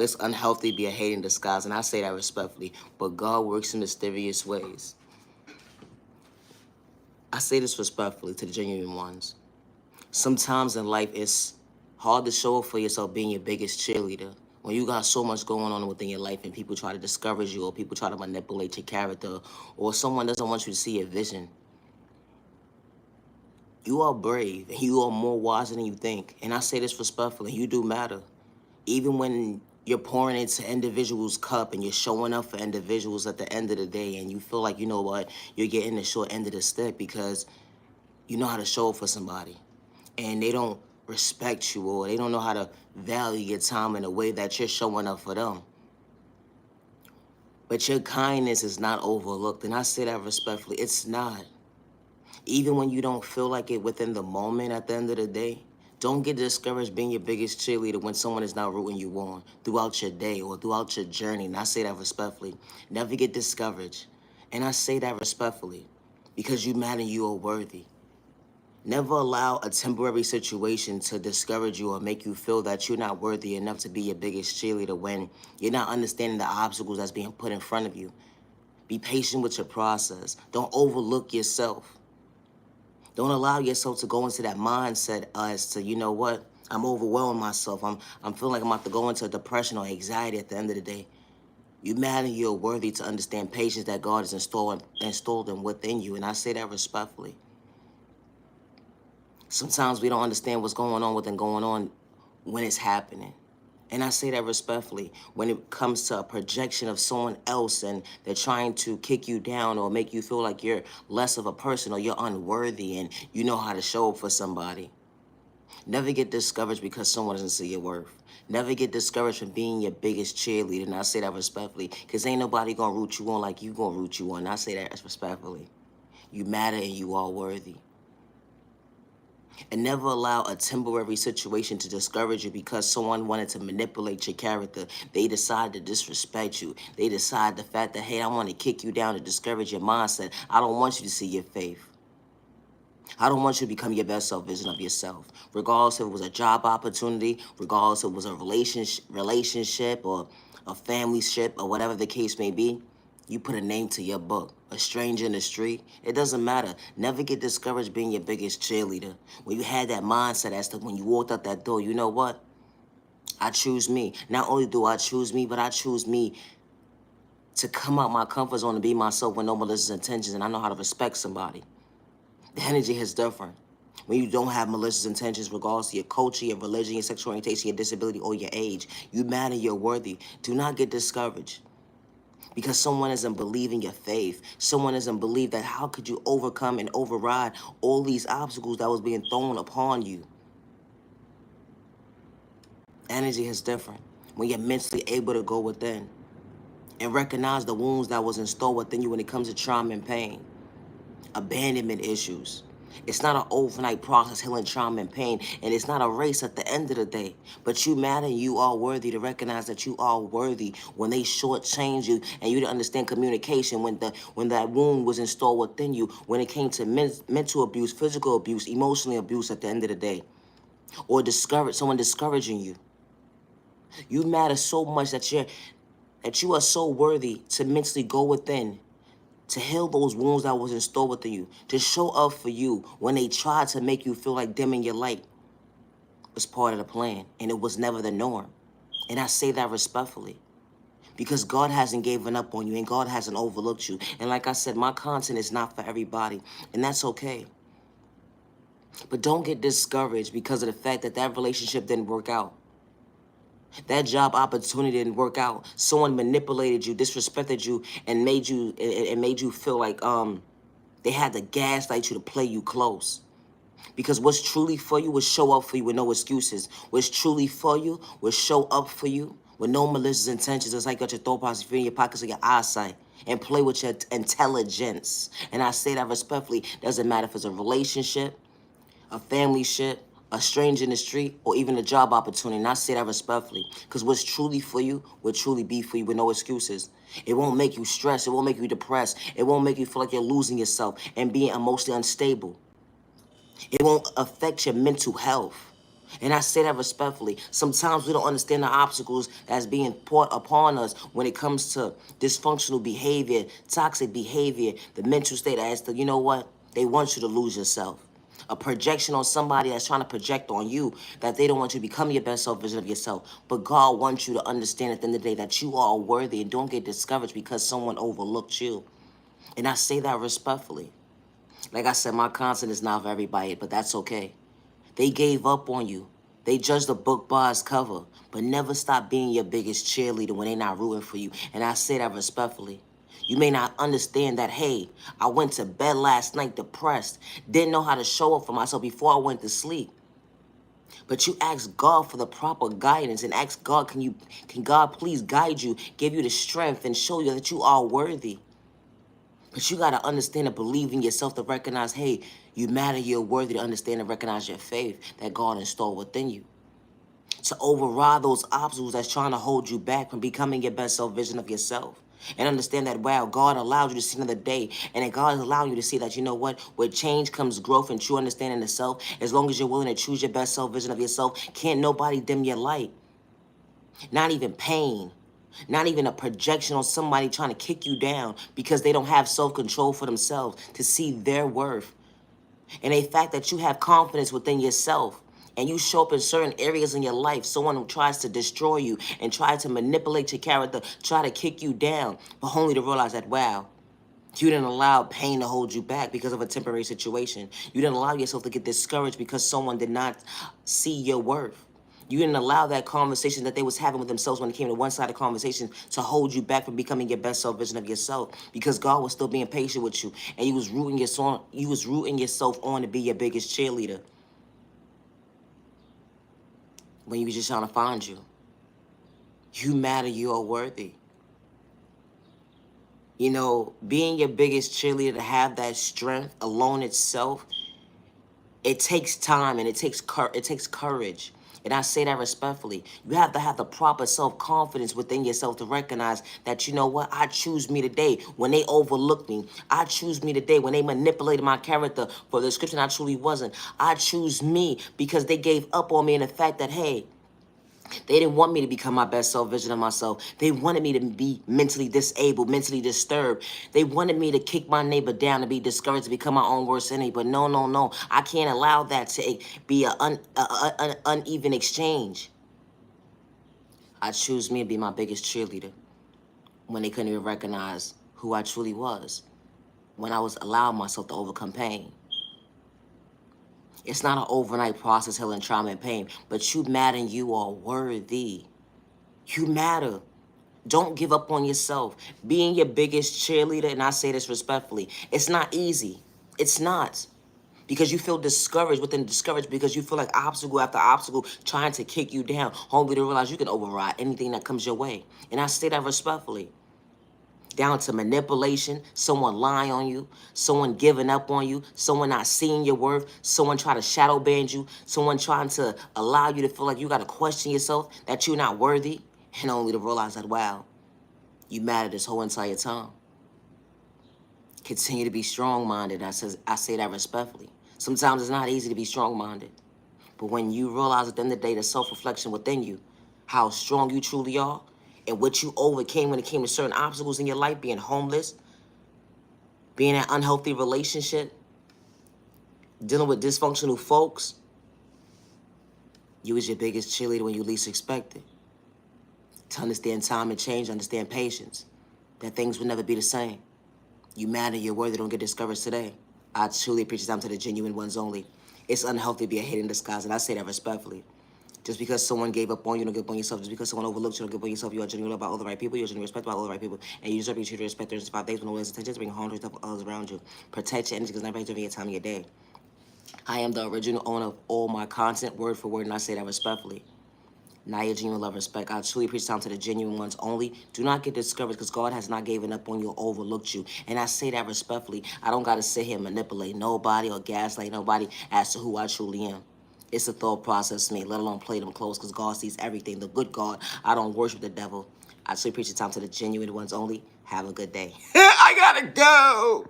It's unhealthy to be a hate in disguise, and I say that respectfully. But God works in mysterious ways. I say this respectfully to the genuine ones. Sometimes in life, it's hard to show up for yourself being your biggest cheerleader. When you got so much going on within your life and people try to discourage you or people try to manipulate your character or someone doesn't want you to see your vision. You are brave and you are more wiser than you think. And I say this respectfully, you do matter. Even when you're pouring into individuals' cup and you're showing up for individuals at the end of the day and you feel like, you know what, you're getting the short end of the stick because you know how to show up for somebody and they don't respect you or they don't know how to value your time in a way that you're showing up for them. But your kindness is not overlooked, and I say that respectfully. It's not. Even when you don't feel like it within the moment at the end of the day, don't get discouraged being your biggest cheerleader when someone is not rooting you on throughout your day or throughout your journey. And I say that respectfully. Never get discouraged. And I say that respectfully because you matter, you are worthy. Never allow a temporary situation to discourage you or make you feel that you're not worthy enough to be your biggest cheerleader when you're not understanding the obstacles that's being put in front of you. Be patient with your process. Don't overlook yourself. Don't allow yourself to go into that mindset as to, you know what, I'm overwhelming myself. I'm feeling like I'm about to go into depression or anxiety at the end of the day. You matter, you're worthy to understand patience that God has installed within you. And I say that respectfully. Sometimes we don't understand what's going on within going on when it's happening. And I say that respectfully. When it comes to a projection of someone else and they're trying to kick you down or make you feel like you're less of a person or you're unworthy and you know how to show up for somebody. Never get discouraged because someone doesn't see your worth. Never get discouraged from being your biggest cheerleader. And I say that respectfully because ain't nobody going to root you on like you going to root you on. And I say that respectfully. You matter and you are worthy. And never allow a temporary situation to discourage you because someone wanted to manipulate your character. They decide to disrespect you. They decide the fact that, hey, I want to kick you down to discourage your mindset. I don't want you to see your faith. I don't want you to become your best self vision of yourself. Regardless if it was a job opportunity, regardless if it was a relationship or a family ship or whatever the case may be, you put a name to your book. A stranger in the street, it doesn't matter. Never get discouraged being your biggest cheerleader. When you had that mindset as to when you walked out that door, you know what? I choose me. Not only do I choose me, but I choose me to come out my comfort zone and be myself with no malicious intentions, and I know how to respect somebody. The energy is different. When you don't have malicious intentions, regardless of your culture, your religion, your sexual orientation, your disability, or your age, you matter, you're worthy. Do not get discouraged because someone doesn't believe in your faith. Someone doesn't believe that how could you overcome and override all these obstacles that was being thrown upon you. Energy is different. When you're mentally able to go within and recognize the wounds that was installed within you when it comes to trauma and pain, abandonment issues. It's not an overnight process healing trauma and pain, and it's not a race at the end of the day. But you matter and you are worthy to recognize that you are worthy when they shortchange you and you didn't understand communication when that wound was installed within you, when it came to mental abuse, physical abuse, emotional abuse at the end of the day, or someone discouraging you. You matter so much that you are so worthy to mentally go within to heal those wounds that was installed within you, to show up for you when they tried to make you feel like dimming your light was part of the plan, and it was never the norm. And I say that respectfully because God hasn't given up on you and God hasn't overlooked you. And like I said, my content is not for everybody, and that's okay. But don't get discouraged because of the fact that that relationship didn't work out. That job opportunity didn't work out. Someone manipulated you, disrespected you, and made you feel like they had to gaslight you to play you close. Because what's truly for you will show up for you with no excuses. What's truly for you will show up for you with no malicious intentions. It's like you got your thought process in your pockets of your eyesight and play with your intelligence. And I say that respectfully. Doesn't matter if it's a relationship, a family ship, a stranger in the street, or even a job opportunity. And I say that respectfully. Because what's truly for you will truly be for you with no excuses. It won't make you stressed. It won't make you depressed. It won't make you feel like you're losing yourself and being emotionally unstable. It won't affect your mental health. And I say that respectfully. Sometimes we don't understand the obstacles that's being put upon us when it comes to dysfunctional behavior, toxic behavior, the mental state as to, you know what? They want you to lose yourself. A projection on somebody that's trying to project on you that they don't want you to become your best self vision of yourself. But God wants you to understand at the end of the day that you are worthy and don't get discouraged because someone overlooked you. And I say that respectfully. Like I said, my content is not for everybody, but that's okay. They gave up on you. They judged the book by its cover, but never stop being your biggest cheerleader when they're not rooting for you. And I say that respectfully. You may not understand that, hey, I went to bed last night depressed, didn't know how to show up for myself before I went to sleep. But you ask God for the proper guidance and ask God, can God please guide you, give you the strength and show you that you are worthy. But you got to understand and believe in yourself to recognize, hey, you matter, you're worthy to understand and recognize your faith that God installed within you. To override those obstacles that's trying to hold you back from becoming your best self vision of yourself. And understand that, wow, God allowed you to see another day. And that God is allowing you to see that, you know what? With change comes growth and true understanding of self. As long as you're willing to choose your best self vision of yourself, can't nobody dim your light. Not even pain. Not even a projection on somebody trying to kick you down because they don't have self-control for themselves to see their worth. And the fact that you have confidence within yourself and you show up in certain areas in your life, someone who tries to destroy you and try to manipulate your character, try to kick you down, but only to realize that, wow, you didn't allow pain to hold you back because of a temporary situation. You didn't allow yourself to get discouraged because someone did not see your worth. You didn't allow that conversation that they was having with themselves when it came to one-sided conversation to hold you back from becoming your best self vision of yourself because God was still being patient with you and you was rooting yourself on to be your biggest cheerleader when you was just trying to find you. You matter, you are worthy. You know, being your biggest cheerleader, to have that strength alone itself, it takes time and it takes courage. And I say that respectfully. You have to have the proper self-confidence within yourself to recognize that, you know what, I choose me today when they overlooked me. I choose me today when they manipulated my character for the description I truly wasn't. I choose me because they gave up on me in the fact that, hey, they didn't want me to become my best self vision of myself. They wanted me to be mentally disabled, mentally disturbed. They wanted me to kick my neighbor down, to be discouraged, to become my own worst enemy. But no, no, no. I can't allow that to be an uneven exchange. I choose me to be my biggest cheerleader when they couldn't even recognize who I truly was, when I was allowing myself to overcome pain. It's not an overnight process, healing trauma and pain, but you matter and you are worthy. You matter. Don't give up on yourself. Being your biggest cheerleader, and I say this respectfully, it's not easy. It's not. Because you feel discouraged within discouraged because you feel like obstacle after obstacle trying to kick you down, only to realize you can override anything that comes your way. And I say that respectfully. Down to manipulation, someone lying on you, someone giving up on you, someone not seeing your worth, someone trying to shadow ban you, someone trying to allow you to feel like you got to question yourself, that you're not worthy, and only to realize that, wow, you mattered this whole entire time. Continue to be strong-minded. I say that respectfully. Sometimes it's not easy to be strong-minded, but when you realize at the end of the day the self-reflection within you, how strong you truly are, and what you overcame when it came to certain obstacles in your life, being homeless, being in an unhealthy relationship, dealing with dysfunctional folks, you was your biggest cheerleader when you least expected. To understand time and change, understand patience, that things will never be the same. You matter, you're worthy, don't get discouraged today. I truly preach it down to the genuine ones only. It's unhealthy to be a hate in disguise, and I say that respectfully. Just because someone gave up on you, don't give up on yourself. Just because someone overlooked you, don't give up on yourself. You are genuinely loved by all the right people. You're genuinely respected by all the right people. And you deserve to be treated with respect 365 days with no less attention to bring harm to others around you. Protect your energy because never during your time of your day. I am the original owner of all my content, word for word, and I say that respectfully. Now your genuine love, respect. I truly preach down to the genuine ones only. Do not get discouraged because God has not given up on you or overlooked you. And I say that respectfully. I don't got to sit here and manipulate nobody or gaslight nobody as to who I truly am. It's a thought process to me, let alone play them close because God sees everything. The good God, I don't worship the devil. I truly preach the time to the genuine ones only. Have a good day. I gotta go.